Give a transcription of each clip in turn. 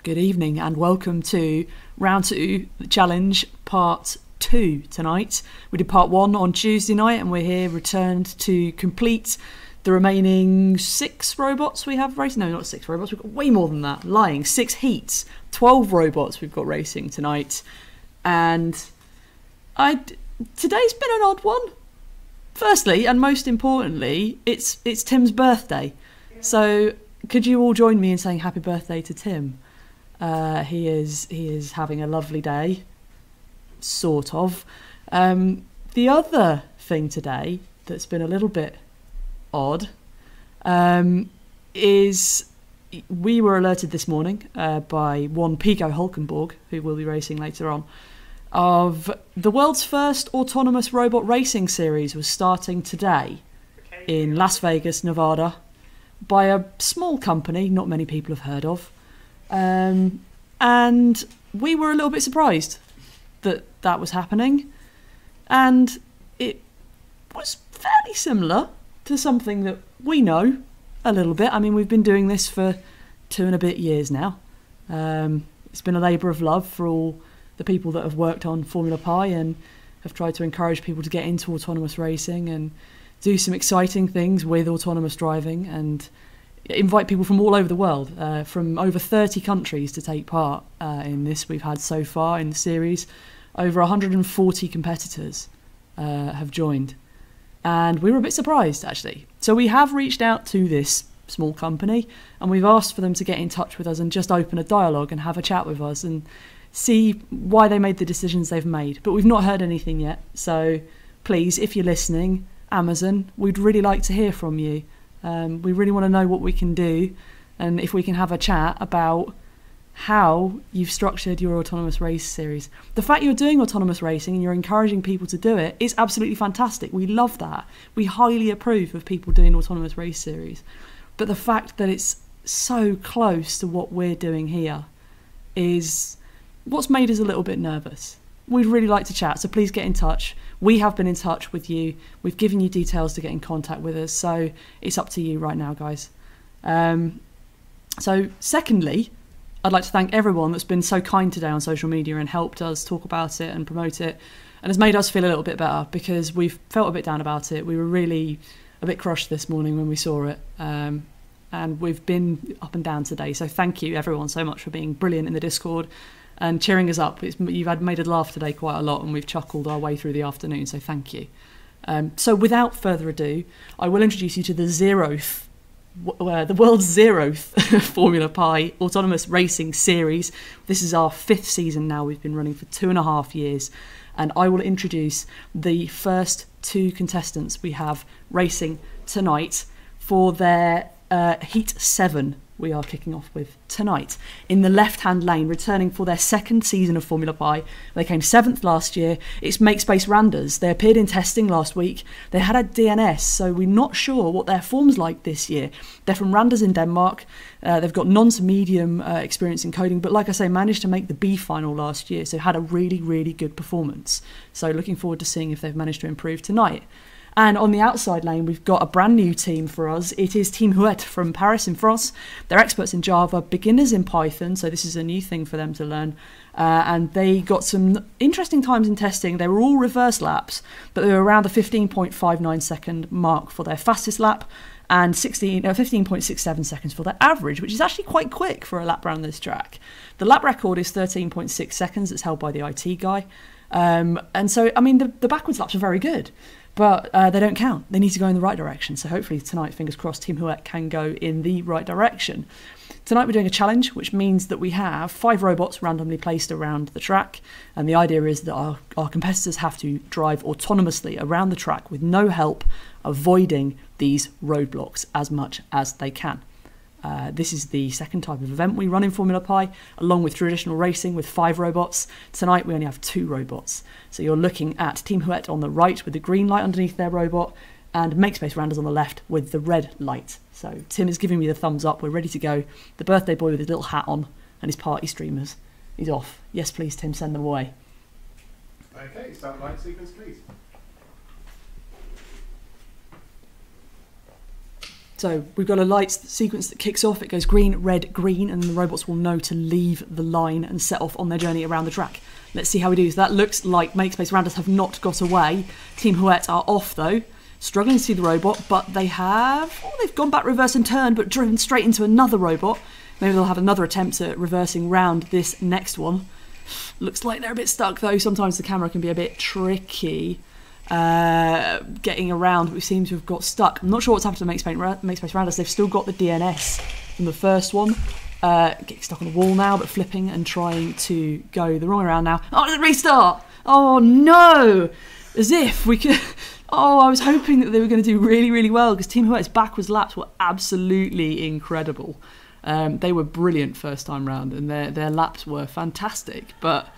Good evening and welcome to round 2, the challenge part 2 tonight. We did part 1 on Tuesday night and we're here returned to complete the remaining 6 robots we have racing. No, not 6 robots, we've got way more than that. Lying, 6 heats, 12 robots we've got racing tonight. And today's been an odd one. Firstly, and most importantly, it's Tim's birthday. So could you all join me in saying happy birthday to Tim? He is having a lovely day, sort of. The other thing today that's been a little bit odd is we were alerted this morning by one Pico HulkenBorg, who will be racing later on, of the world's first autonomous robot racing series was starting today in Las Vegas, Nevada, by a small company not many people have heard of. And we were a little bit surprised that was happening, and it was fairly similar to something that we know a little bit. I mean, we've been doing this for 2 and a bit years now. It's been a labour of love for all the people that have worked on Formula Pi and have tried to encourage people to get into autonomous racing and do some exciting things with autonomous driving and invite people from all over the world, from over 30 countries to take part in this. We've had so far in the series over 140 competitors have joined, and we were a bit surprised actually. So we have reached out to this small company and we've asked for them to get in touch with us and just open a dialogue and have a chat with us and see why they made the decisions they've made, but we've not heard anything yet. So please, if you're listening, Amazon, we'd really like to hear from you. We really want to know what we can do and if we can have a chat about how you've structured your autonomous race series. The fact you're doing autonomous racing and you're encouraging people to do it is absolutely fantastic. We love that. We highly approve of people doing autonomous race series. But the fact that it's so close to what we're doing here is what's made us a little bit nervous. We'd really like to chat, so please get in touch. We have been in touch with you. We've given you details to get in contact with us, so it's up to you right now, guys. So secondly, I'd like to thank everyone that's been so kind today on social media and helped us talk about it and promote it, and has made us feel a little bit better because we've felt a bit down about it. We were really a bit crushed this morning when we saw it, and we've been up and down today. So thank you everyone so much for being brilliant in the Discord and cheering us up. You've made us laugh today quite a lot and we've chuckled our way through the afternoon, so thank you. So without further ado, I will introduce you to the world's 0th Formula Pi autonomous racing series. This is our 5th season now. We've been running for 2.5 years, and I will introduce the first 2 contestants we have racing tonight for their Heat 7 we are kicking off with tonight. In the left-hand lane, returning for their 2nd season of Formula Pi. They came 7th last year. It's Makerspace Randers. They appeared in testing last week. They had a DNS, so we're not sure what their form's like this year. They're from Randers in Denmark. They've got non to medium experience in coding, but like I say, managed to make the B final last year, so had a really, really good performance. So looking forward to seeing if they've managed to improve tonight. And on the outside lane, we've got a brand new team for us. It is Team Houete from Paris in France. They're experts in Java, beginners in Python, so this is a new thing for them to learn. And they got some interesting times in testing. They were all reverse laps, but they were around the 15.59 second mark for their fastest lap and 15.67 seconds for their average, which is actually quite quick for a lap around this track. The lap record is 13.6 seconds. It's held by the IT guy. And so, I mean, the backwards laps are very good. But they don't count. They need to go in the right direction. So hopefully tonight, fingers crossed, Team Houete can go in the right direction. Tonight we're doing a challenge, which means that we have 5 robots randomly placed around the track. And the idea is that our competitors have to drive autonomously around the track with no help, avoiding these roadblocks as much as they can. This is the 2nd type of event we run in Formula Pi, along with traditional racing with 5 robots. Tonight we only have 2 robots. So you're looking at Team Houete on the right with the green light underneath their robot, and Makerspace Randers on the left with the red light. So Tim is giving me the thumbs up. We're ready to go. The birthday boy with his little hat on and his party streamers. He's off. Yes, please, Tim, send them away. Okay, start light sequence, please. So we've got a light sequence that kicks off. It goes green, red, green, and the robots will know to leave the line and set off on their journey around the track. Let's see how we do. So that looks like Makerspace Randers have not got away. Team Houete are off though, struggling to see the robot, but they've gone back reverse and turned, but driven straight into another robot. Maybe they'll have another attempt at reversing round this next one. Looks like they're a bit stuck though. Sometimes the camera can be a bit tricky getting around, but we seem to have got stuck. I'm not sure what's happened to Makerspace Randers. They've still got the DNS from the first one. Getting stuck on the wall now, but flipping and trying to go the wrong way around now. Oh, let's restart! Oh no! As if we could... Oh, I was hoping that they were going to do really, really well, because Team Houete's backwards laps were absolutely incredible. They were brilliant first time round, and their laps were fantastic. But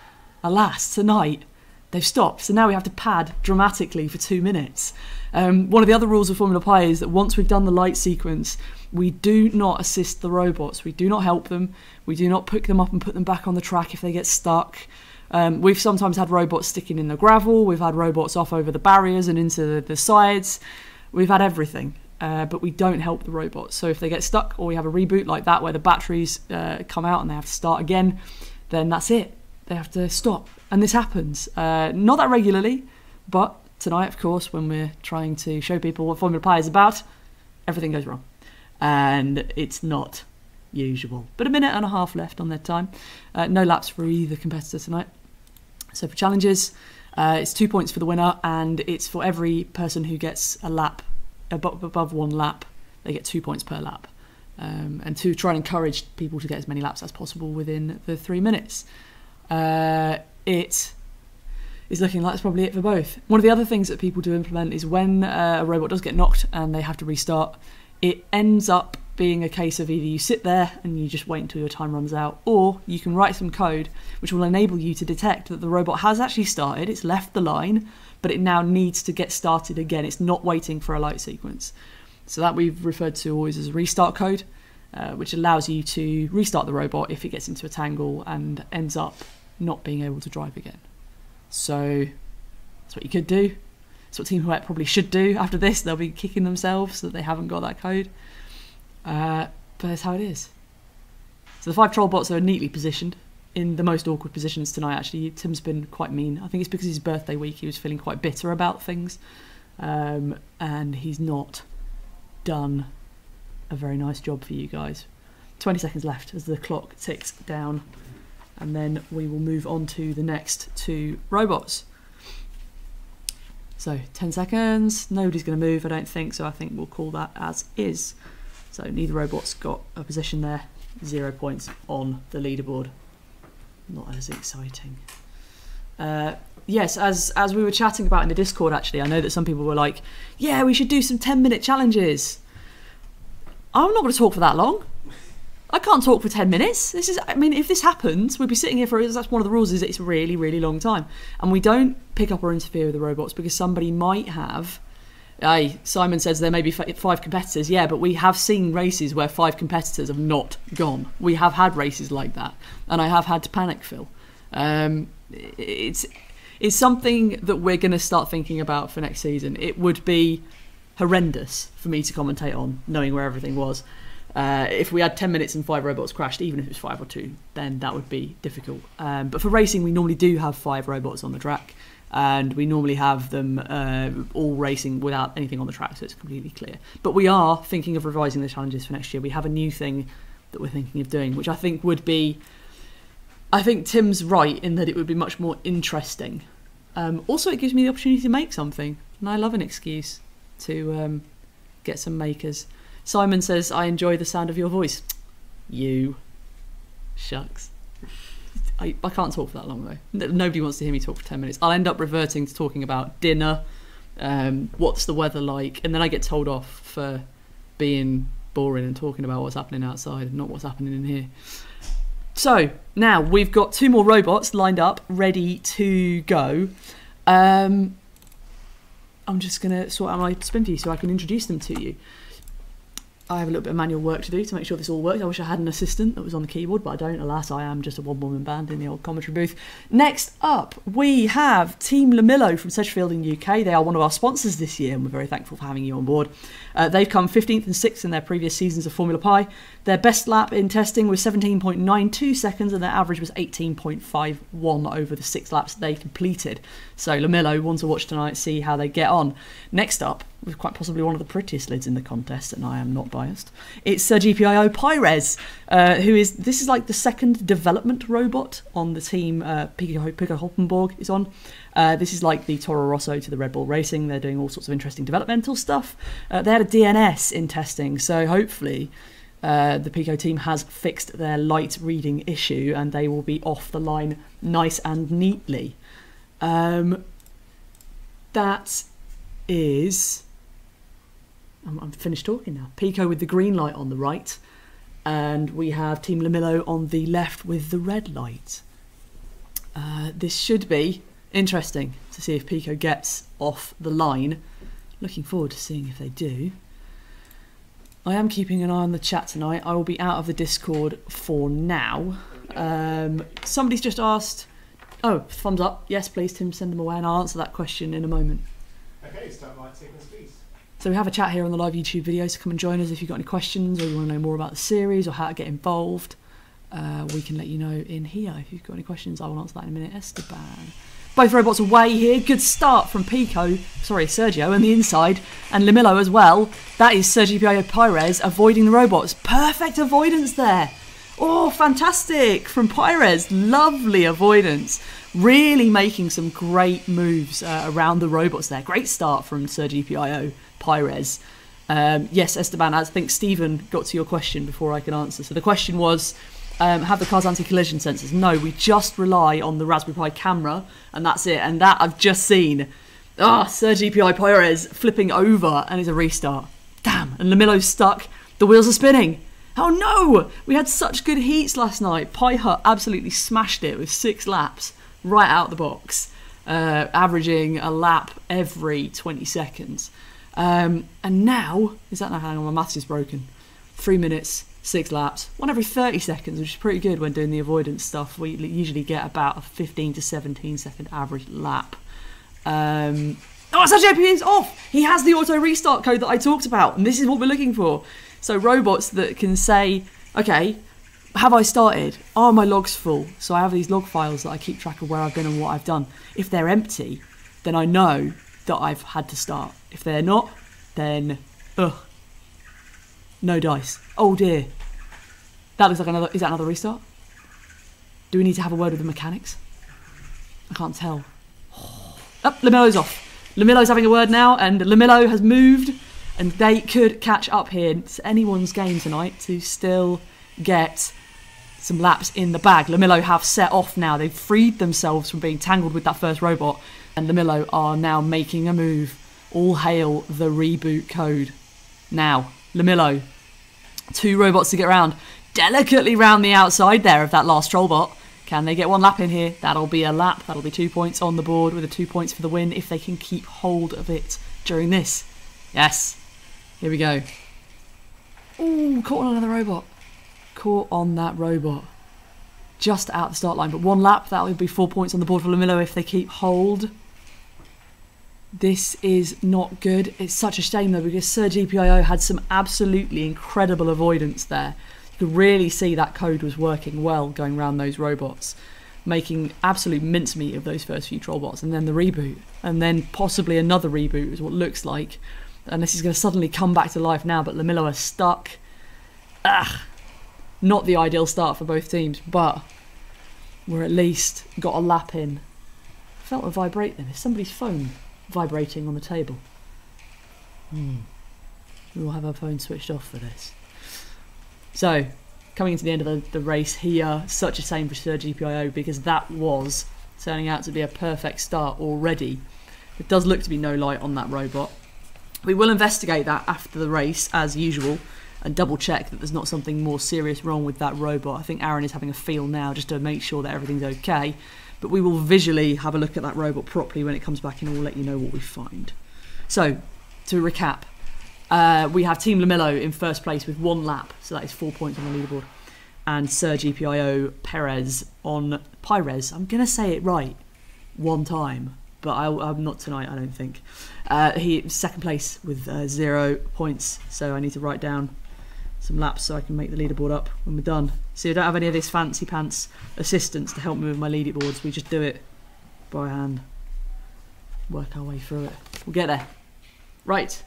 alas, tonight they've stopped, so now we have to pad dramatically for 2 minutes. One of the other rules of Formula Pi is that once we've done the light sequence, we do not assist the robots. We do not help them. We do not pick them up and put them back on the track if they get stuck. We've sometimes had robots sticking in the gravel. We've had robots off over the barriers and into the sides. We've had everything. But we don't help the robots. So if they get stuck, or we have a reboot like that where the batteries come out and they have to start again, then that's it. They have to stop. And this happens. Not that regularly, but tonight, of course, when we're trying to show people what Formula Pi is about, everything goes wrong. And it's not usual. But 1.5 minutes left on their time. No laps for either competitor tonight. So for challenges, it's 2 points for the winner, and it's for every person who gets a lap above 1 lap, they get 2 points per lap. And to try and encourage people to get as many laps as possible within the 3 minutes. It is looking like that's probably it for both. One of the other things that people do implement is when a robot does get knocked and they have to restart, it ends up being a case of either you sit there and you just wait until your time runs out, or you can write some code which will enable you to detect that the robot has actually started, it's left the line, but it now needs to get started again. It's not waiting for a light sequence. So that we've referred to always as a restart code, which allows you to restart the robot if it gets into a tangle and ends up not being able to drive again. So that's what you could do. That's what Team Houete probably should do after this. They'll be kicking themselves that they haven't got that code. But that's how it is. So the 5 troll bots are neatly positioned in the most awkward positions tonight, actually. Tim's been quite mean. I think it's because it's his birthday week. He was feeling quite bitter about things. And he's not done a very nice job for you guys. 20 seconds left as the clock ticks down. And then we will move on to the next 2 robots. So 10 seconds. Nobody's going to move, I don't think. So I think we'll call that as is. So neither robot's got a position there. 0 points on the leaderboard. Not as exciting. Yes, as we were chatting about in the Discord, actually, I know that some people were like, yeah, we should do some 10-minute challenges. I'm not going to talk for that long. I can't talk for 10 minutes. I mean, if this happens, we'd be sitting here for, that's one of the rules, is that it's a really, really long time. And we don't pick up or interfere with the robots because somebody might have... Simon says there may be 5 competitors. Yeah, but we have seen races where 5 competitors have not gone. We have had races like that, and I have had to panic fill. It's something that we're going to start thinking about for next season. It would be horrendous for me to commentate on, knowing where everything was. If we had 10 minutes and 5 robots crashed, even if it was 5 or 2, then that would be difficult. But for racing, we normally do have 5 robots on the track. And we normally have them all racing without anything on the track, so it's completely clear. But we are thinking of revising the challenges for next year. We have a new thing that we're thinking of doing, which I think would be... I think Tim's right in that it would be much more interesting. Also, it gives me the opportunity to make something, and I love an excuse to get some makers. Simon says, I enjoy the sound of your voice. You. Shucks. I can't talk for that long, though. Nobody wants to hear me talk for 10 minutes. I'll end up reverting to talking about dinner, what's the weather like, and then I get told off for being boring and talking about what's happening outside and not what's happening in here. So, now we've got 2 more robots lined up, ready to go. I'm just going to sort out my spin view so I can introduce them to you. I have a little bit of manual work to do to make sure this all works. I wish I had an assistant that was on the keyboard, but I don't. Alas, I am just a one-woman band in the old commentary booth. Next up, we have Team Limilo from Sedgefield in UK. They are one of our sponsors this year, and we're very thankful for having you on board. They've come 15th and 6th in their previous seasons of Formula Pi. Their best lap in testing was 17.92 seconds, and their average was 18.51 over the 6 laps they completed. So Limilo, one to watch tonight, see how they get on. Next up, with quite possibly one of the prettiest lids in the contest, and I am not biased, it's SerGPIO Pirez, this is like the second development robot on the team Pico HulkenBorg is on. This is like the Toro Rosso to the Red Bull Racing. They're doing all sorts of interesting developmental stuff. They had a DNS in testing, so hopefully the Pico team has fixed their light reading issue and they will be off the line nice and neatly. That is... I'm finished talking now. Pico with the green light on the right, and we have Team Limilo on the left with the red light. This should be interesting to see if Pico gets off the line. Looking forward to seeing if they do. I am keeping an eye on the chat tonight. I will be out of the Discord for now. Somebody's just asked... Oh, thumbs up. Yes, please, Tim, send them away and I'll answer that question in a moment. Okay, start light sequence, please. So we have a chat here on the live YouTube video, so come and join us if you've got any questions or you want to know more about the series or how to get involved. We can let you know in here. If you've got any questions, I will answer that in a minute. Esteban. Both robots away here. Good start from Sergio on the inside, and Limilo as well. That is SerGPIO Pirez avoiding the robots. Perfect avoidance there. Oh, fantastic from Pirez. Lovely avoidance. Really making some great moves around the robots there. Great start from SerGPIO Pirez. Yes, Esteban, I think Stephen got to your question before I can answer. So the question was, have the car's anti-collision sensors? No, we just rely on the Raspberry Pi camera, and that's it. And that I've just seen. SerGPIO Pirez flipping over, and it's a restart. Damn, and Limilo's stuck. The wheels are spinning. Oh no! We had such good heats last night. Pi Hut absolutely smashed it with 6 laps right out the box, averaging a lap every 20 seconds. And now, hang on, my maths is broken. 3 minutes, 6 laps, 1 every 30 seconds, which is pretty good when doing the avoidance stuff. We usually get about a 15 to 17 second average lap. SerGPIO is off! He has the auto restart code that I talked about, and this is what we're looking for. So robots that can say, okay, have I started? Are my logs full? So I have these log files that I keep track of where I've been and what I've done. If they're empty, then I know that I've had to start. If they're not, then no dice. Oh dear. That looks like is that another restart? Do we need to have a word with the mechanics? I can't tell. Limilo's off. Limilo's having a word now, and Limilo has moved, and they could catch up here. It's anyone's game tonight to still get some laps in the bag. Limilo have set off now. They've freed themselves from being tangled with that first robot, and Limilo are now making a move. All hail the reboot code. Now, Limilo, 2 robots to get around. Delicately round the outside there of that last troll bot. Can they get 1 lap in here? That'll be a lap. That'll be 2 points on the board with the 2 points for the win if they can keep hold of it during this. Yes. Here we go. Ooh, caught on another robot. Caught on that robot. Just out the start line, but 1 lap. That'll be 4 points on the board for Limilo if they keep hold. This is not good. It's such a shame though, because SerGPIO had some absolutely incredible avoidance there. You could really see that code was working well going around those robots, making absolute mincemeat of those first few trollbots, and then the reboot, and then possibly another reboot is what it looks like. And this is going to suddenly come back to life now, but Limilo are stuck. Not the ideal start for both teams, but we're at least got a lap in. I felt a vibrate then. Is somebody's phone vibrating on the table? We will have our phone switched off for this. So, coming into the end of the race here, such a shame for SerGPIO, because that was turning out to be a perfect start already. It does look to be no light on that robot. We will investigate that after the race, as usual, and double check that there's not something more serious wrong with that robot. I think Aaron is having a feel now just to make sure that everything's okay. But we will visually have a look at that robot properly when it comes back, and we'll let you know what we find. So, to recap, We have Team Limilo in first place with 1 lap, so that is 4 points on the leaderboard. And SerGPIO Pirez on Pirez. I'm going to say it right one time, but I'm not tonight, I don't think. He second place with 0 points, so I need to write down some laps so I can make the leaderboard up when we're done. So I don't have any of this fancy pants assistance to help me with my leaderboards. We just do it by hand. Work our way through it. We'll get there. Right.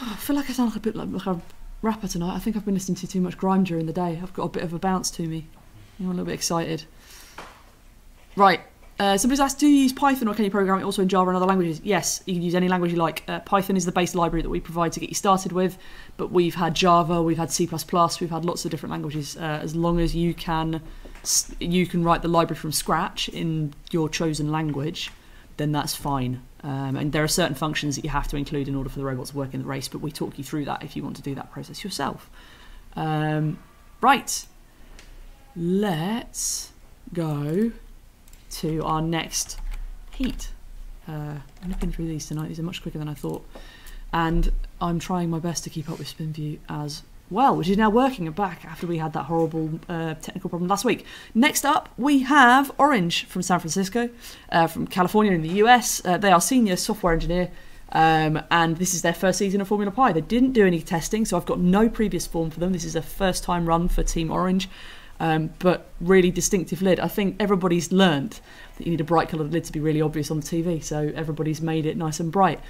I feel like I sound like a bit like a rapper tonight. I think I've been listening to too much grime during the day. I've got a bit of a bounce to me. I'm a little bit excited. Right. Somebody's asked, do you use Python or can you program it also in Java and other languages? Yes, you can use any language you like. Python is the base library that we provide to get you started with, but we've had Java, we've had C++, we've had lots of different languages. As long as you can write the library from scratch in your chosen language, then that's fine. And there are certain functions that you have to include in order for the robots to work in the race, but we talk you through that if you want to do that process yourself. Right, let's go to our next heat. I'm looking through these tonight. These are much quicker than I thought, and I'm trying my best to keep up with SpinView as well, which is now working back after we had that horrible technical problem last week. Next up, we have Orange from San Francisco, from California in the US. They are senior software engineer, and this is their first season of Formula Pi. They didn't do any testing, so I've got no previous form for them. This is a first time run for Team Orange. But really distinctive lid. I think everybody's learnt that you need a bright coloured lid to be really obvious on the TV, so everybody's made it nice and bright.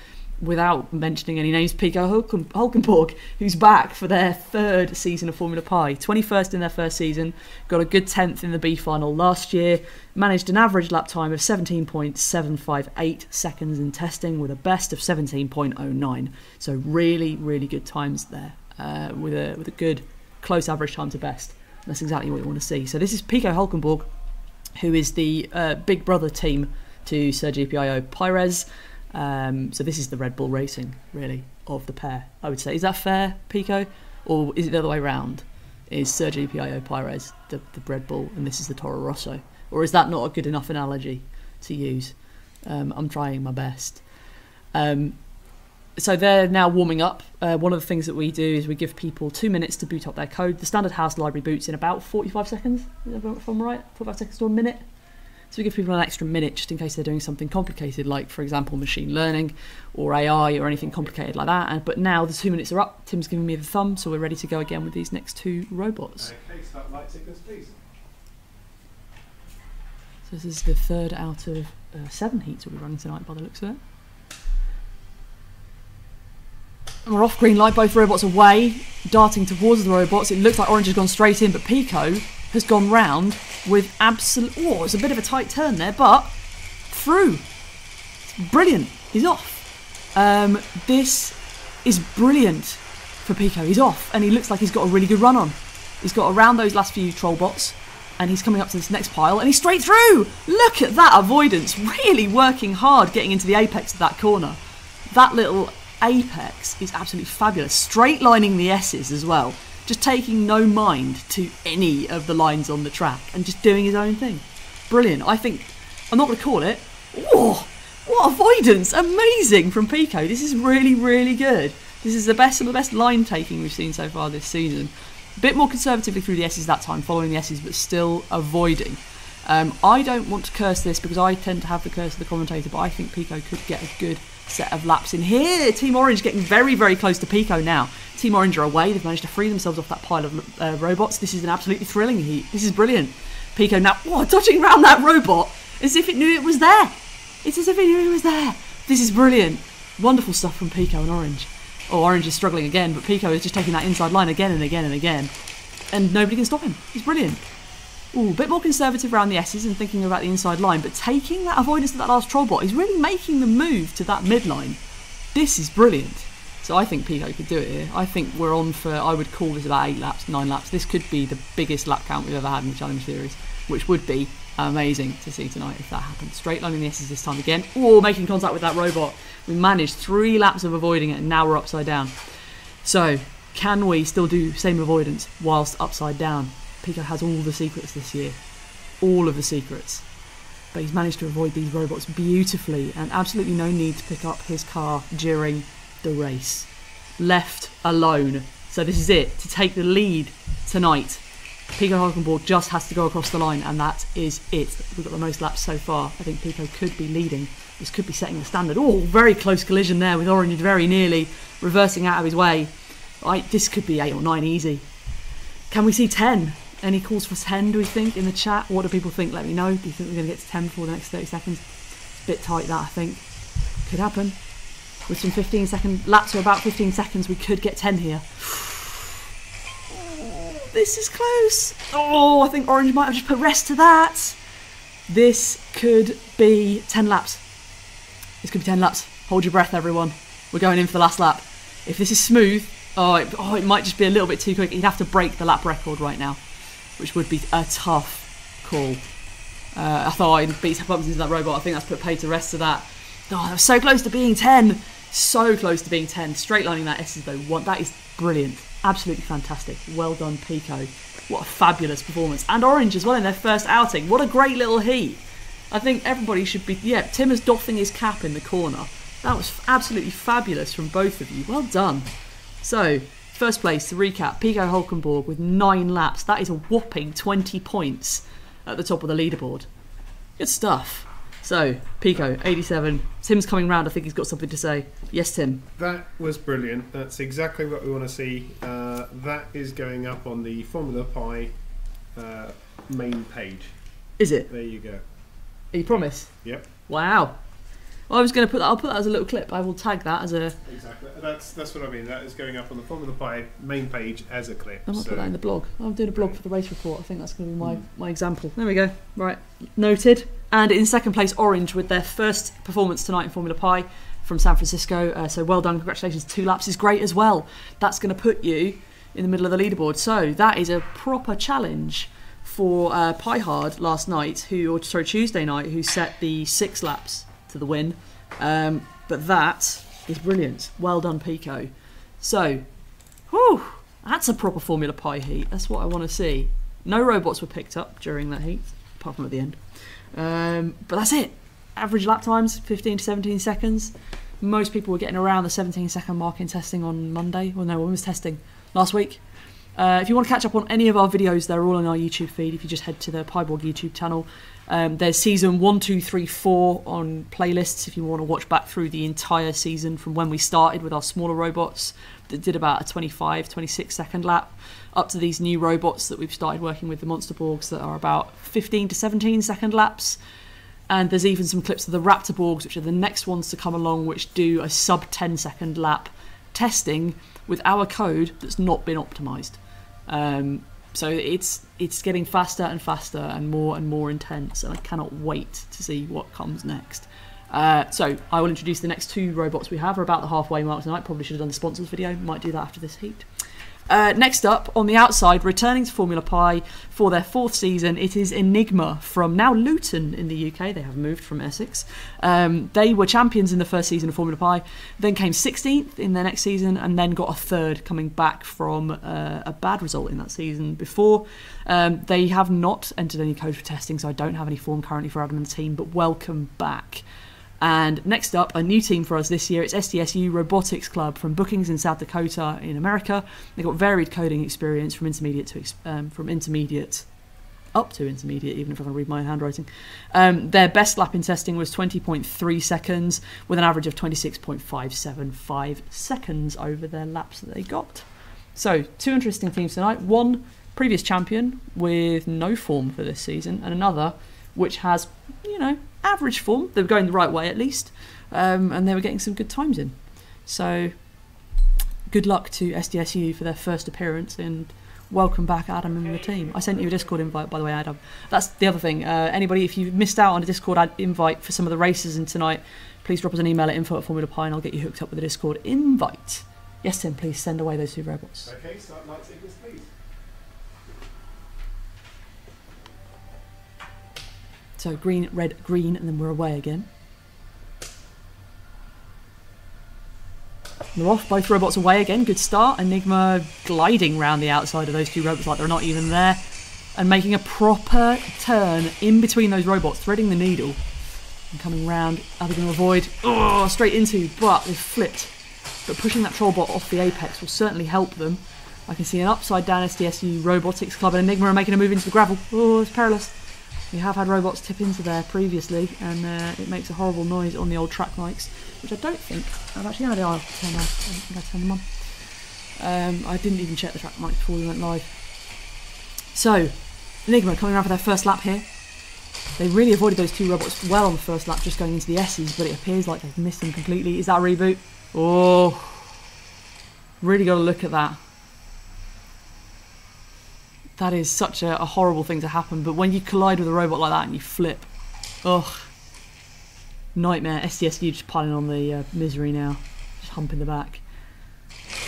Without mentioning any names, Pico HulkenBorg, who's back for their 3rd season of Formula Pi. 21st in their first season, got a good 10th in the B final last year, managed an average lap time of 17.758 seconds in testing with a best of 17.09. So really, really good times there, with a good close average time to best. That's exactly what you want to see. So this is Pico HulkenBorg, who is the big brother team to SerGPIO Pirez. So this is the Red Bull Racing, really, of the pair, I would say. Is that fair, Pico? Or is it the other way around? Is SerGPIO Pirez the Red Bull and this is the Toro Rosso? Or is that not a good enough analogy to use? I'm trying my best. So they're now warming up. One of the things that we do is we give people 2 minutes to boot up their code. The standard house library boots in about 45 seconds, if I'm right, 45 seconds to a minute. So we give people an extra minute just in case they're doing something complicated, like, for example, machine learning or AI or anything complicated like that. But now the 2 minutes are up. Tim's giving me the thumb, so we're ready to go again with these next 2 robots. Okay, start light sequence, please. So this is the 3rd out of 7 heats we'll be running tonight by the looks of it. And we're off green light, both robots away, darting towards the robots. It looks like Orange has gone straight in, but Pico has gone round with absolute... Oh, it's a bit of a tight turn there, but through. It's brilliant. He's off. This is brilliant for Pico. He's off, and he looks like he's got a really good run on. He's got around those last few troll bots, and he's coming up to this next pile, and he's straight through. Look at that avoidance. Really working hard getting into the apex of that corner. That little apex is absolutely fabulous. Straight lining the S's as well. Just taking no mind to any of the lines on the track and just doing his own thing. Brilliant. I think, I'm not going to call it. Oh, what avoidance. Amazing from Pico. This is really, really good. This is the best of the best line taking we've seen so far this season. A bit more conservatively through the S's that time, following the S's, but still avoiding. I don't want to curse this because I tend to have the curse of the commentator, but I think Pico could get a good set of laps in here. Team Orange getting very, very close to Pico now. Team Orange are away. They've managed to free themselves off that pile of robots. This is an absolutely thrilling heat. This is brilliant. Pico now, dodging around that robot as if it knew it was there. It's as if it knew it was there. This is brilliant. Wonderful stuff from Pico and Orange. Oh, Orange is struggling again, but Pico is just taking that inside line again and again and again. And nobody can stop him. He's brilliant. Ooh, a bit more conservative around the S's and thinking about the inside line, but taking that avoidance of that last troll bot is really making the move to that midline. This is brilliant. So I think Pico could do it here. I think we're on for, I would call this about 8 laps, 9 laps. This could be the biggest lap count we've ever had in the Challenge Series, which would be amazing to see tonight if that happened. Straight lining the S's this time again. Oh, making contact with that robot. We managed 3 laps of avoiding it, and now we're upside down. So, can we still do same avoidance whilst upside down? Pico has all the secrets this year. All of the secrets. But he's managed to avoid these robots beautifully, and absolutely no need to pick up his car during the race. Left alone. So this is it. To take the lead tonight, Pico HulkenBorg just has to go across the line, and that is it. We've got the most laps so far. I think Pico could be leading. This could be setting the standard. Oh, very close collision there with Orange very nearly reversing out of his way. This could be 8 or 9 easy. Can we see 10? Any calls for 10, do we think, in the chat? What do people think? Let me know. Do you think we're going to get to 10 before the next 30 seconds? It's a bit tight, that, I think. Could happen. With some 15-second laps or about 15 seconds, we could get 10 here. This is close. Oh, I think Orange might have just put rest to that. This could be 10 laps. This could be 10 laps. Hold your breath, everyone. We're going in for the last lap. If this is smooth, it might just be a little bit too quick. He'd have to break the lap record right now, which would be a tough call. I thought I'd beat bumps into that robot. I think that's put paid to rest to that. Oh, that was so close to being 10. So close to being 10. Straight lining that S is though. That is brilliant. Absolutely fantastic. Well done, Pico. What a fabulous performance. And Orange as well in their first outing. What a great little heat. I think everybody should be... Yeah, Tim is doffing his cap in the corner. That was absolutely fabulous from both of you. Well done. So, first place, to recap, Pico HulkenBorg with 9 laps. That is a whopping 20 points at the top of the leaderboard. Good stuff. So, Pico, 87. Tim's coming round. I think he's got something to say. Yes, Tim. That was brilliant. That's exactly what we want to see. That is going up on the Formula Pi main page. Is it? There you go. You promise? Yep. Wow. Well, I was going to put that. I'll put that as a little clip. I will tag that as a... Exactly. That's what I mean. That is going up on the Formula Pi main page as a clip. I might put that in the blog. I'm doing a blog for the race report. I think that's going to be my example. There we go. Right. Noted. And in second place, Orange with their first performance tonight in Formula Pi from San Francisco. So well done. Congratulations. 2 laps is great as well. That's going to put you in the middle of the leaderboard. So that is a proper challenge for Pi Hard last night, Tuesday night, who set the 6 laps to the win. But that is brilliant. Well done, Pico. So, whew, that's a proper Formula Pi heat. That's what I want to see. No robots were picked up during that heat, apart from at the end. But that's it. Average lap times, 15 to 17 seconds. Most people were getting around the 17-second mark in testing on Monday. Well, no one was testing last week. If you want to catch up on any of our videos, they're all on our YouTube feed. If you just head to the HulkenBorg YouTube channel, there's season 1, 2, 3, 4 on playlists. If you want to watch back through the entire season from when we started with our smaller robots that did about a 25, 26-second lap, up to these new robots that we've started working with, the Monster Borgs, that are about 15 to 17-second laps. And there's even some clips of the Raptor Borgs, which are the next ones to come along, which do a sub 10-second lap testing with our code that's not been optimized. So it's getting faster and faster and more intense, and I cannot wait to see what comes next. So I will introduce the next 2 robots we have. We're about the halfway mark tonight. Probably should have done the sponsors video. Might do that after this heat. Next up, on the outside, returning to Formula Pi for their 4th season, it is Enigma from now Luton in the UK. They have moved from Essex. They were champions in the first season of Formula Pi, then came 16th in their next season, and then got a 3rd coming back from a bad result in that season before. They have not entered any code for testing, so I don't have any form currently for Adam and the team, but welcome back. And next up, a new team for us this year. It's SDSU Robotics Club from Bookings in South Dakota in America. They've got varied coding experience from intermediate up to intermediate, even if I can read my handwriting. Their best lap in testing was 20.3 seconds with an average of 26.575 seconds over their laps that they got. So, 2 interesting teams tonight. One previous champion with no form for this season, and another which has, average form. They were going the right way at least, and they were getting some good times in. So good luck to SDSU for their first appearance, and welcome back Adam and the team. I sent you a Discord invite, by the way, Adam. That's the other thing. Anybody, if you missed out on a Discord invite for some of the races in tonight, please drop us an email at info@Formula Pi and I'll get you hooked up with a Discord invite. Yes, Tim, please send away those 2 robots. Okay, start light sequence, please. So green, red, green, and then we're away again. And they're off, both robots away again. Good start. Enigma gliding round the outside of those 2 robots like they're not even there. And making a proper turn in between those robots, threading the needle. And coming round, are they going to avoid? Oh, straight into, but they've flipped but pushing that troll bot off the apex will certainly help them. I can see an upside down SDSU Robotics Club and Enigma are making a move into the gravel. Oh, it's perilous. We have had robots tip into there previously, and it makes a horrible noise on the old track mics, which I don't think I've actually no idea I'll turn off. I don't think I turned them on. I didn't even check the track mics before we went live. So, Enigma coming around for their first lap here. They really avoided those two robots well on the first lap, just going into the S's, but it appears like they've missed them completely. Is that a reboot? Oh, really got to look at that. That is such a horrible thing to happen, but when you collide with a robot like that and you flip, ugh, nightmare. SDSU just piling on the misery now, just humping the back.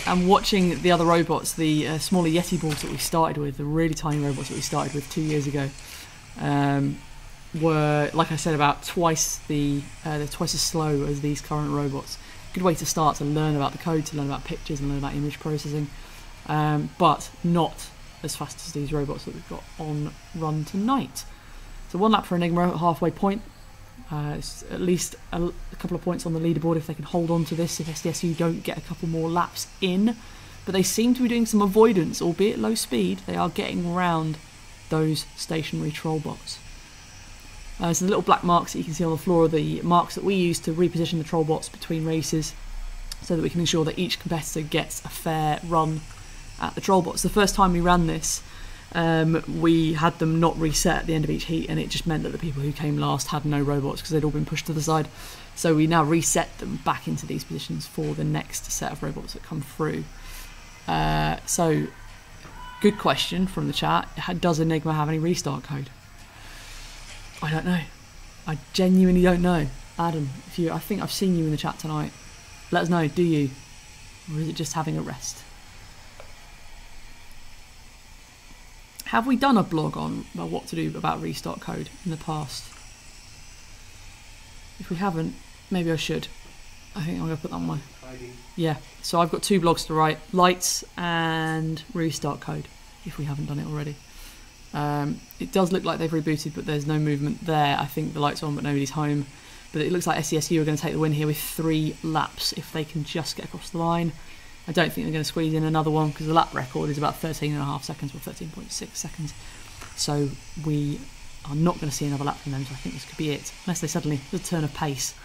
And watching the other robots, the smaller Yeti boards that we started with, the really tiny robots that we started with 2 years ago, were, like I said, about twice they're twice as slow as these current robots. Good way to start to learn about the code, to learn about pictures and learn about image processing, but not as fast as these robots that we've got on run tonight. So 1 lap for Enigma at halfway point. It's at least a couple of points on the leaderboard if they can hold on to this, if SDSU don't get a couple more laps in. But they seem to be doing some avoidance, albeit low speed. They are getting around those stationary troll bots. So the little black marks that you can see on the floor are the marks that we use to reposition the troll bots between races, so that we can ensure that each competitor gets a fair run at the troll bots. The first time we ran this, we had them not reset at the end of each heat, and it just meant that the people who came last had no robots because they'd all been pushed to the side. So we now reset them back into these positions for the next set of robots that come through. So, good question from the chat. Does Enigma have any restart code? I don't know. I genuinely don't know. Adam, I think I've seen you in the chat tonight. Let us know, do you? Or is it just having a rest? Have we done a blog on what to do about restart code in the past? If we haven't, maybe I should. I think I'm going to put that on my... Yeah, so I've got 2 blogs to write. Lights and restart code, if we haven't done it already. It does look like they've rebooted, but there's no movement there. I think the light's on, but nobody's home. But it looks like SDSU are going to take the win here with 3 laps if they can just get across the line. I don't think they're going to squeeze in another one because the lap record is about 13.5 seconds or 13.6 seconds. So we are not going to see another lap from them, so I think this could be it. Unless they suddenly, the turn of pace.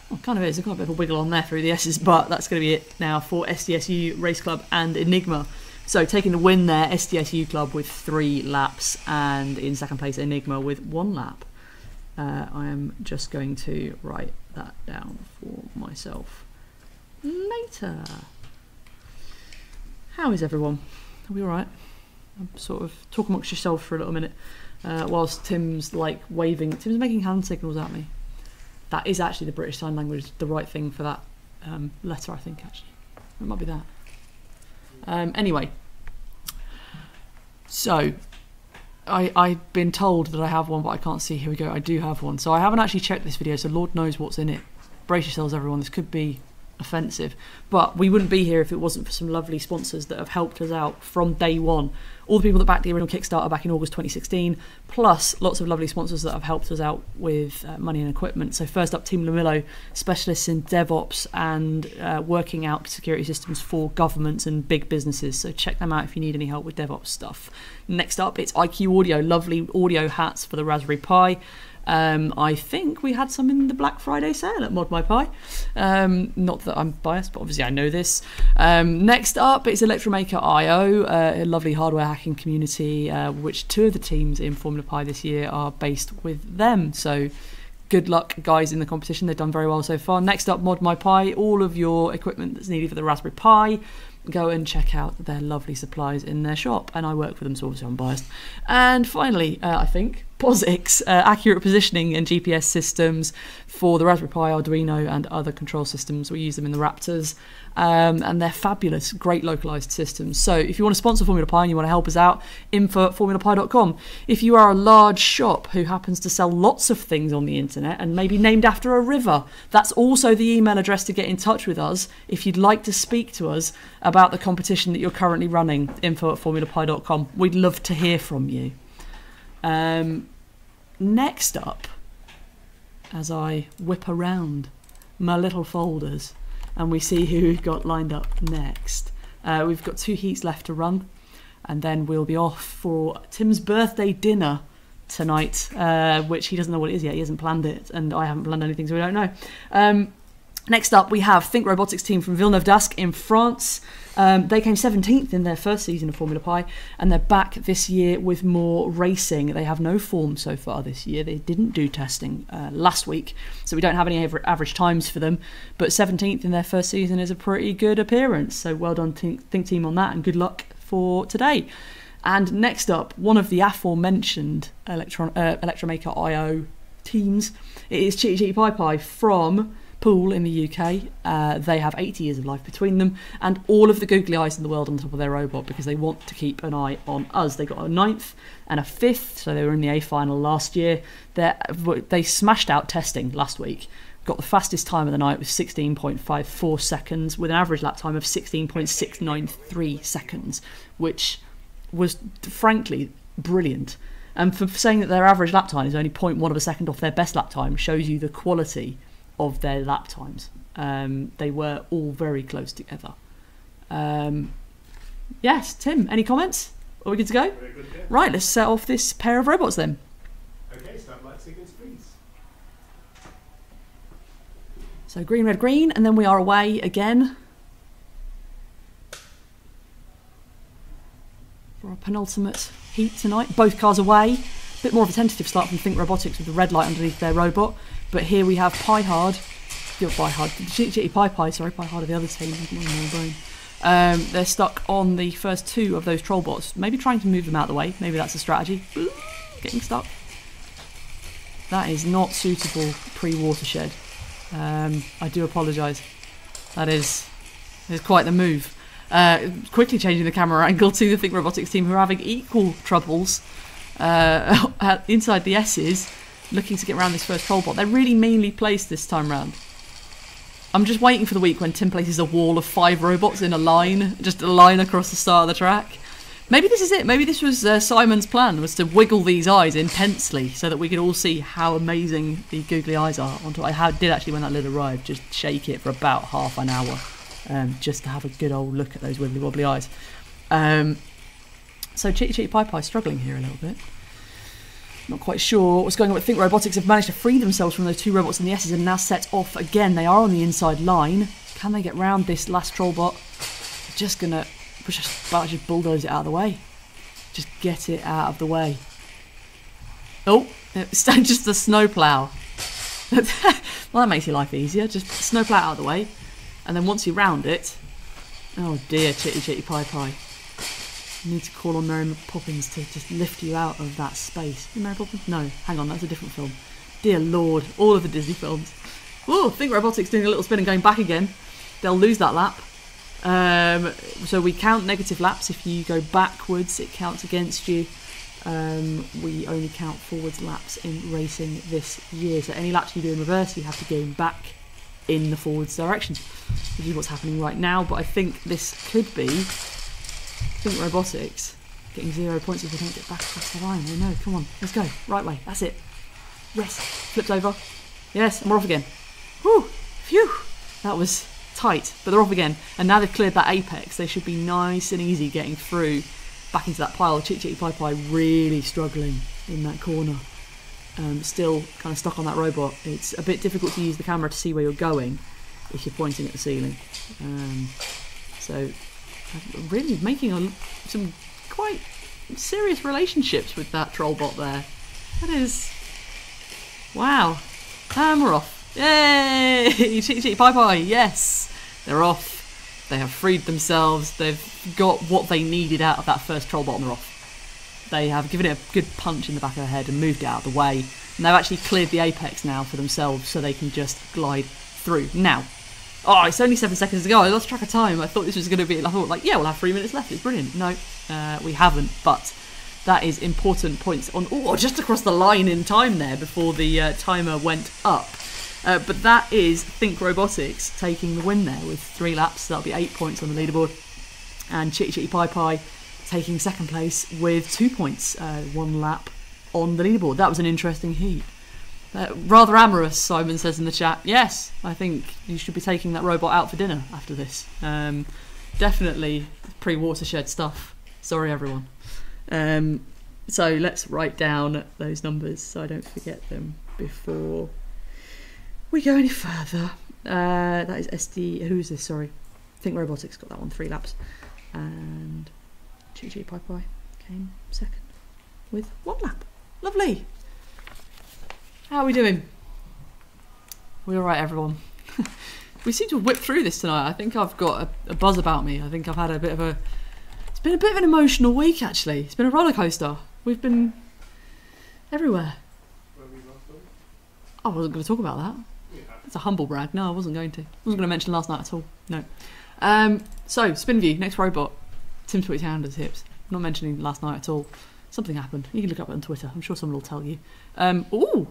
Well, kind of is. They've got a bit of a wiggle on there through the S's, but that's going to be it now for SDSU Race Club and Enigma. So taking the win there, SDSU Club with 3 laps, and in second place Enigma with 1 lap. I am just going to write that down for myself later. How is everyone? Are we alright? I'm sort of talk amongst yourself for a little minute whilst Tim's like waving. Tim's making hand signals at me. That is actually the British Sign Language, the right thing for that letter, I think, actually. It might be that. Anyway, so I've been told that I have one, but I can't see. Here we go. I do have one. So I haven't actually checked this video, so Lord knows what's in it. Brace yourselves, everyone. This could be offensive, but we wouldn't be here if it wasn't for some lovely sponsors that have helped us out from day one. All the people that backed the original Kickstarter back in August 2016, plus lots of lovely sponsors that have helped us out with money and equipment. So first up, Team Limilo, specialists in DevOps and working out security systems for governments and big businesses. So check them out if you need any help with DevOps stuff. Next up, it's IQ Audio, lovely audio hats for the Raspberry Pi. I think we had some in the Black Friday sale at Mod My Pi. Not that I'm biased, but obviously I know this. Next up, it's Electromaker.io, a lovely hardware hacking community, which 2 of the teams in Formula Pi this year are based with them. So good luck, guys, in the competition. They've done very well so far. Next up, Mod My Pi, all of your equipment that's needed for the Raspberry Pi. Go and check out their lovely supplies in their shop, and I work for them, so obviously I'm biased. And finally, I think, POSIX, accurate positioning and GPS systems for the Raspberry Pi, Arduino and other control systems. We use them in the Raptors, and they're fabulous, great localized systems. So if you want to sponsor Formula Pi and you want to help us out, info@formulapi.com. If you are a large shop who happens to sell lots of things on the internet and maybe named after a river, that's also the email address to get in touch with us if you'd like to speak to us about the competition that you're currently running, info@formulapi.com. We'd love to hear from you. Next up, as I whip around my little folders, and we see who we've got lined up next. We've got 2 heats left to run, and then we'll be off for Tim's birthday dinner tonight, which he doesn't know what it is yet. He hasn't planned it, and I haven't planned anything, so we don't know. Next up, we have Think Robotics team from Villeneuve-d'Ascq in France. They came 17th in their first season of Formula Pi, and they're back this year with more racing. They have no form so far this year. They didn't do testing last week, so we don't have any average times for them. But 17th in their first season is a pretty good appearance. So well done, Think team, on that, and good luck for today. And next up, one of the aforementioned Electromaker IO teams. It is Chitty Pi from Poole in the UK. They have 80 years of life between them, and all of the googly eyes in the world on top of their robot, because they want to keep an eye on us. They got a 9th and a 5th, so they were in the A final last year. They smashed out testing last week, got the fastest time of the night with 16.54 seconds, with an average lap time of 16.693 seconds, which was frankly brilliant. And for saying that their average lap time is only 0.1 of a second off their best lap time shows you the quality of their lap times. They were all very close together. Yes, Tim, any comments? Are we good to go? Very good, yeah. Right, let's set off this pair of robots then. Okay, start light sequence, please. So green, red, green, and then we are away again for our penultimate heat tonight. Both cars away. A bit more of a tentative start from Think Robotics with the red light underneath their robot. But here we have Chitty Pi, sorry, Pi Hard of the other team. They're stuck on the first 2 of those troll bots. Maybe trying to move them out of the way. Maybe that's a strategy. Ooh, getting stuck. That is not suitable pre-watershed. I do apologise. That is quite the move. Quickly changing the camera angle to the Think Robotics team, who are having equal troubles inside the S's, looking to get around this first troll bot. They're really meanly placed this time round. I'm just waiting for the week when Tim places a wall of 5 robots in a line, just a line across the start of the track. Maybe this is it. Maybe this was Simon's plan, was to wiggle these eyes intensely so that we could all see how amazing the googly eyes are. I did actually, when that lid arrived, just shake it for about half an hour, just to have a good old look at those wibbly wobbly eyes. So Chitty Pi struggling here a little bit. Not quite sure what's going on, but Think Robotics have managed to free themselves from those 2 robots in the S's and now set off again. They are on the inside line. Can they get round this last troll bot? They're just going to just bulldoze it out of the way. Just get it out of the way. Oh, it's just a snowplow. Well, that makes your life easier. Just snowplow out of the way. And then once you're round it... Oh dear, Chitty Pi. You need to call on Mary Poppins to just lift you out of that space. Mary Poppins? No, hang on, that's a different film. Dear Lord, all of the Disney films. Oh, Think Robotics doing a little spin and going back again. They'll lose that lap. So we count negative laps. If you go backwards, it counts against you. We only count forwards laps in racing this year. So any laps you do in reverse, you have to go back in the forwards direction, which is what's happening right now. But I think this could be Think Robotics getting 0 points if they don't get back across the line. Oh no, come on, let's go. Right way, that's it. Yes, flipped over. Yes, and we're off again. Whew, phew, that was tight, but they're off again. And now they've cleared that apex, they should be nice and easy getting through back into that pile. Chitty Pi really struggling in that corner. Still kind of stuck on that robot. It's a bit difficult to use the camera to see where you're going if you're pointing at the ceiling. So really making some quite serious relationships with that troll bot there. That is... wow. And we're off. Yay! Chitty Pi, yes! They're off. They have freed themselves. They've got what they needed out of that first troll bot and they're off. They have given it a good punch in the back of the head and moved it out of the way. And they've actually cleared the apex now for themselves so they can just glide through. Now, oh, it's only 7 seconds to go. I lost track of time. I thought this was going to be... I thought, like, yeah, we'll have 3 minutes left. It's brilliant. No, we haven't. But that is important points on... oh, just across the line in time there before the timer went up. But that is Think Robotics taking the win there with 3 laps. That'll be 8 points on the leaderboard. And Chitty Pi taking second place with 2 points, 1 lap on the leaderboard. That was an interesting heat. Rather amorous, Simon says in the chat. Yes, I think you should be taking that robot out for dinner after this. Definitely pre-watershed stuff. Sorry, everyone. So let's write down those numbers so I don't forget them before we go any further. That is SD. Who is this? Sorry. I think Robotics got that one, 3 laps. And SerGPIO came second with 1 lap. Lovely. How are we doing? We all right, everyone? We seem to have whipped through this tonight. I think I've got a buzz about me. I think I've had a bit of a... It's been a bit of an emotional week, actually. It's been a roller coaster. We've been everywhere. I wasn't going to talk about that. It's a humble brag. No, I wasn't going to. I wasn't going to mention last night at all. No. So, spin view, next robot. Tim's put his hand on his hips. Not mentioning last night at all. Something happened. You can look up it on Twitter. I'm sure someone will tell you. Ooh!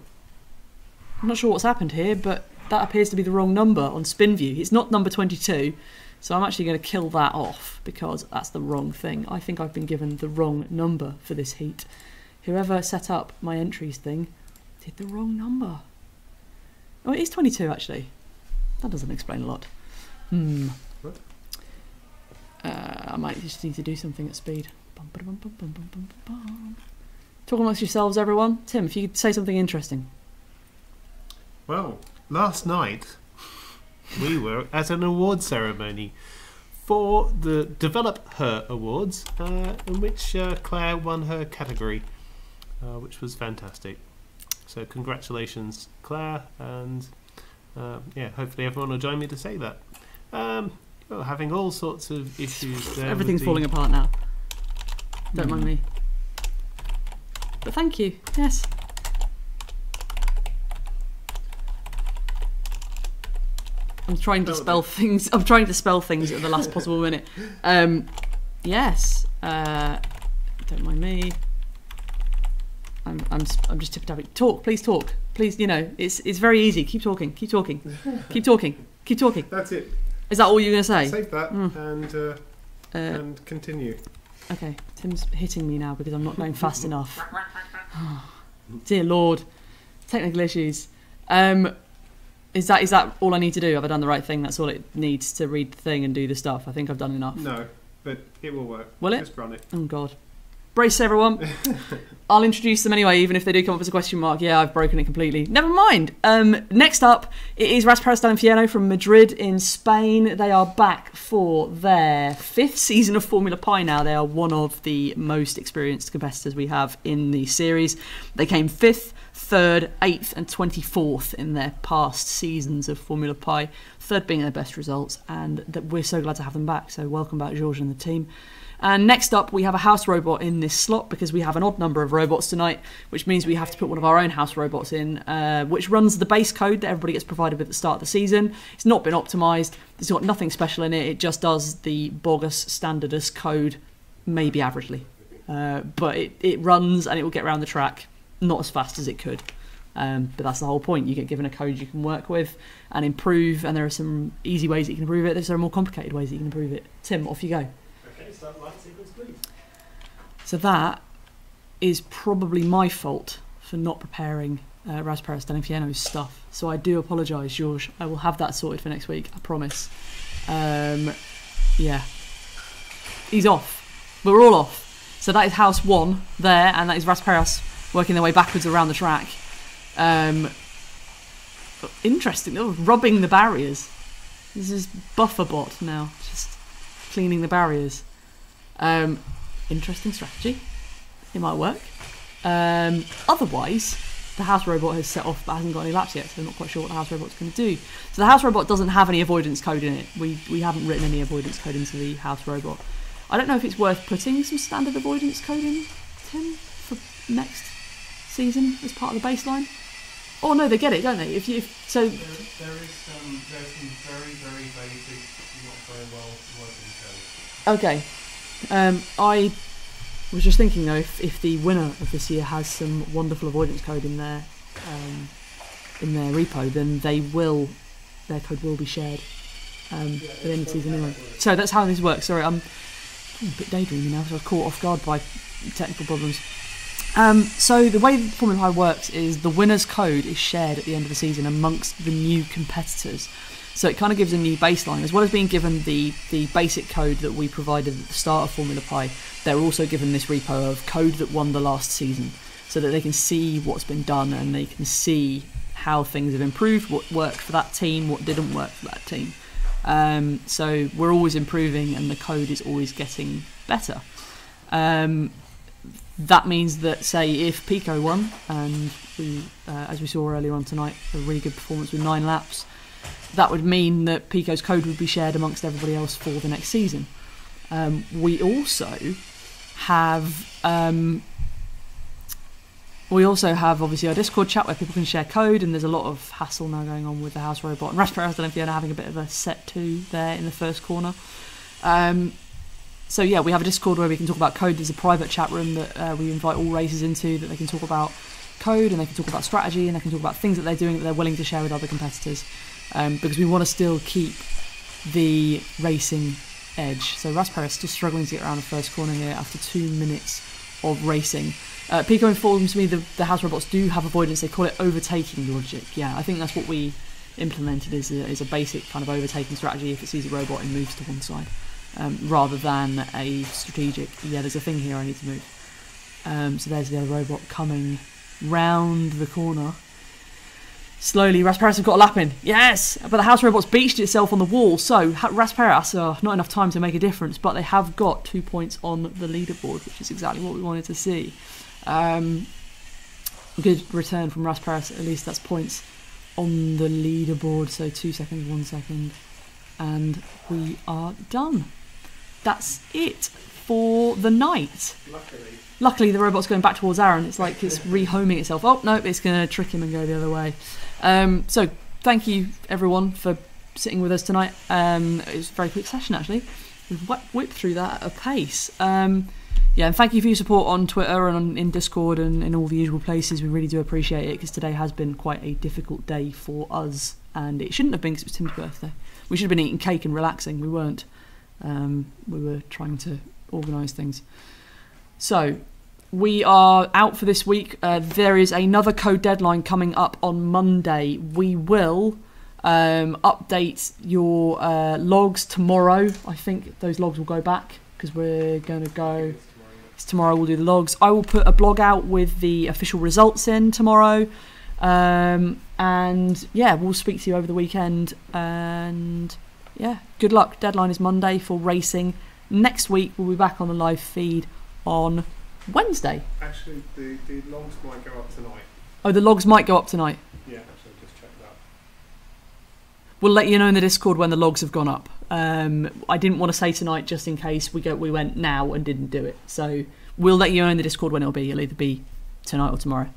I'm not sure what's happened here, but that appears to be the wrong number on spin view. It's not number 22, so I'm actually going to kill that off because that's the wrong thing. I think I've been given the wrong number for this heat. Whoever set up my entries thing did the wrong number. Oh, it is 22 actually. That doesn't explain a lot. I might just need to do something at speed. Talk amongst yourselves, everyone. Tim, if you could say something interesting. Well, last night we were at an award ceremony for the Develop Her Awards, in which Claire won her category, which was fantastic. So congratulations, Claire, and yeah, hopefully everyone will join me to say that. Well, having all sorts of issues there. Everything's falling apart now. Don't mind me. But thank you. Yes. I'm trying to spell things. I'm trying to spell things at the last possible minute. Yes. Don't mind me. I'm just tip-tapping. Talk, please talk. Please, you know, it's very easy. Keep talking. Keep talking. Keep talking. Keep talking. That's it. Is that all you're going to say? Save that and continue. Okay, Tim's hitting me now because I'm not going fast enough. Dear Lord, technical issues. Is that all I need to do? Have I done the right thing? That's all it needs to read the thing and do the stuff. I think I've done enough. No, but it will work. Will it? Just run it. Oh God. Brace everyone. I'll introduce them anyway, even if they do come up as a question mark. Yeah, I've broken it completely. Never mind. Next up, it is Rasperras del Infierno from Madrid in Spain. They are back for their 5th season of Formula Pi now. They are one of the most experienced competitors we have in the series. They came 5th, 3rd, 8th and 24th in their past seasons of Formula Pi. 3rd being their best results, and we're so glad to have them back. So welcome back, Georges and the team. And next up, we have a house robot in this slot because we have an odd number of robots tonight, which means we have to put one of our own house robots in, which runs the base code that everybody gets provided with at the start of the season. It's not been optimised. It's got nothing special in it. It just does the bogus standardist code, maybe averagely. But it runs and it will get around the track, not as fast as it could. But that's the whole point. You get given a code you can work with and improve, and there are some easy ways that you can improve it. There are more complicated ways that you can improve it. Tim, off you go. Start light sequence, please. So that is probably my fault for not preparing Rasperras del Infierno's stuff. So I do apologise, Georges. I will have that sorted for next week, I promise. Yeah. He's off. We're all off. So that is House 1 there, and that is Rasperras working their way backwards around the track. Interesting. Oh, rubbing the barriers. This is Bufferbot now, just cleaning the barriers. Interesting strategy. It might work. Otherwise, the house robot has set off but hasn't got any laps yet, so I'm not quite sure what the house robot's going to do. So the house robot doesn't have any avoidance code in it. We haven't written any avoidance code into the house robot. I don't know if it's worth putting some standard avoidance code in, Tim, for next season as part of the baseline. Oh no, they get it, don't they? There is some very, very basic, not very well working code. Okay. I was just thinking though, if the winner of this year has some wonderful avoidance code in their repo, then their code will be shared at the end of the season anyway. So that's how this works. Sorry, I'm a bit daydreaming now because I was caught off guard by technical problems. So the way Formula Pi works is the winner's code is shared at the end of the season amongst the new competitors. So it kind of gives a new baseline. As well as being given the basic code that we provided at the start of Formula Pi, they're also given this repo of code that won the last season, so that they can see what's been done and they can see how things have improved, what worked for that team, what didn't work for that team. So we're always improving and the code is always getting better. That means that, say, if Pico won, and we, as we saw earlier on tonight, a really good performance with 9 laps, that would mean that Pico's code would be shared amongst everybody else for the next season. We also have obviously our Discord chat where people can share code, and there's a lot of hassle now going on with the house robot and Rasperras and Infierno having a bit of a set 2 there in the first corner. So yeah, we have a Discord where we can talk about code. There's a private chat room that we invite all racers into, that they can talk about code and they can talk about strategy and they can talk about things that they're doing that they're willing to share with other competitors, because we want to still keep the racing edge. So Rasperras still struggling to get around the first corner here after 2 minutes of racing. Pico informs me the house robots do have avoidance. They call it overtaking logic. Yeah, I think that's what we implemented is a basic kind of overtaking strategy. If it sees a robot, it moves to one side, rather than a strategic, yeah, there's a thing here I need to move. So there's the other robot coming round the corner. Slowly, Rasperras have got a lap in. Yes! But the house robot's beached itself on the wall, so Rasperras are not enough time to make a difference, but they have got 2 points on the leaderboard, which is exactly what we wanted to see. Good return from Rasperras, at least that's points on the leaderboard, so 2 seconds, 1 second, and we are done. That's it for the night. Luckily the robot's going back towards Aaron. It's like it's rehoming itself. Oh no, it's going to trick him and go the other way. So thank you everyone for sitting with us tonight. It was a very quick session actually. We've whipped through that at a pace. Yeah, and thank you for your support on Twitter and in Discord and in all the usual places. We really do appreciate it, because today has been quite a difficult day for us, and it shouldn't have been because it was Tim's birthday. We should have been eating cake and relaxing. We weren't. We were trying to organise things. So we are out for this week. There is another code deadline coming up on Monday. We will update your logs tomorrow. I think those logs will go back because we're going to go... Tomorrow we'll do the logs. I will put a blog out with the official results in tomorrow. And yeah, we'll speak to you over the weekend. And yeah, good luck. Deadline is Monday for racing. Next week we'll be back on the live feed on Wednesday. Actually, the logs might go up tonight. Oh, the logs might go up tonight. Yeah, actually, just check that. We'll let you know in the Discord when the logs have gone up. I didn't want to say tonight just in case we went now and didn't do it. So we'll let you know in the Discord when it'll be. It'll either be tonight or tomorrow.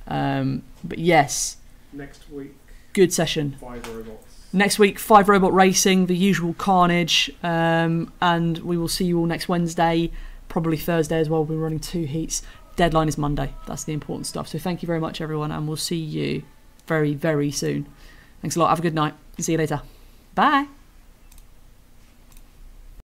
But yes. Next week. Good session. 5 robots. Next week, 5 robot racing, the usual carnage. And we will see you all next Wednesday. Probably Thursday as well. We're running 2 heats. Deadline is Monday. That's the important stuff. So thank you very much, everyone. And we'll see you very, very soon. Thanks a lot. Have a good night. See you later. Bye.